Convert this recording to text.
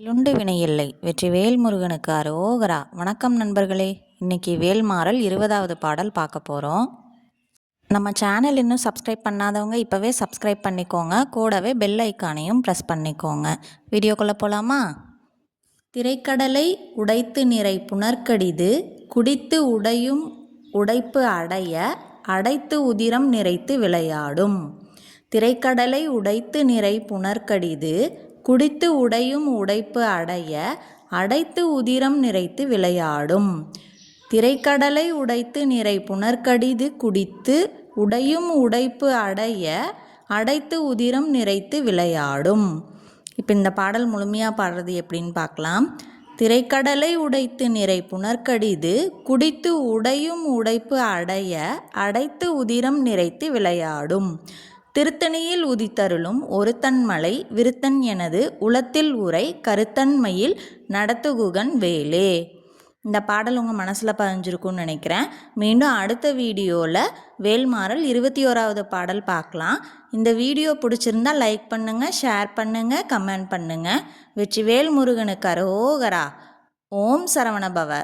லுண்டு வினை இல்லை. வெற்றிவேல் முருகனுக்கு அரோகரா. வணக்கம் நண்பர்களே. இன்னைக்கு வேல்மாறல் 20வது பாடல் பார்க்க போகிறோம். நம்ம சேனல் இன்னும் சப்ஸ்கிரைப் பண்ணாதவங்க இப்போவே சப்ஸ்கிரைப் பண்ணிக்கோங்க. கூடவே பெல் ஐக்கானையும் ப்ரெஸ் பண்ணிக்கோங்க. வீடியோக்குள்ளே போகலாமா? திரைக்கடலை உடைத்து நிறை புனர்க்கடிது குடித்து உடையும் உடைப்பு அடைய அடைத்து உதிரம் நிறைத்து விளையாடும். திரைக்கடலை உடைத்து நிறை புனர்க்கடிது குடித்து உடையும் உடைப்பு அடைய அடைத்து உதிரம் நிறைத்து விளையாடும். திரைக்கடலை உடைத்து நிறை புனர்க்கடிது குடித்து உடையும் உடைப்பு அடைய அடைத்து உதிரம் நிறைத்து விளையாடும். இப்போ இந்த பாடல் முழுமையாக பாடுறது எப்படின்னு பார்க்கலாம். திரைக்கடலை உடைத்து நிறை புனர்க்கடிது குடித்து உடையும் உடைப்பு அடைய அடைத்து உதிரம் நிறைத்து விளையாடும். திருத்தணியில் உதித்தருளும் ஒருத்தன் மலை விருத்தன் எனது உளத்தில் உரை கருத்தன்மையில் நடத்துகுகன் வேலே. இந்த பாடல் உங்கள் மனசில் பதிஞ்சிருக்கும்னு நினைக்கிறேன். மீண்டும் அடுத்த வீடியோவில் வேல்மாறல் 21வது பாடல் பார்க்கலாம். இந்த வீடியோ பிடிச்சிருந்தா லைக் பண்ணுங்கள், ஷேர் பண்ணுங்கள், கமெண்ட் பண்ணுங்கள். வெற்றிவேல் முருகனுக்கு அரோகரா. ஓம் சரவணபவ.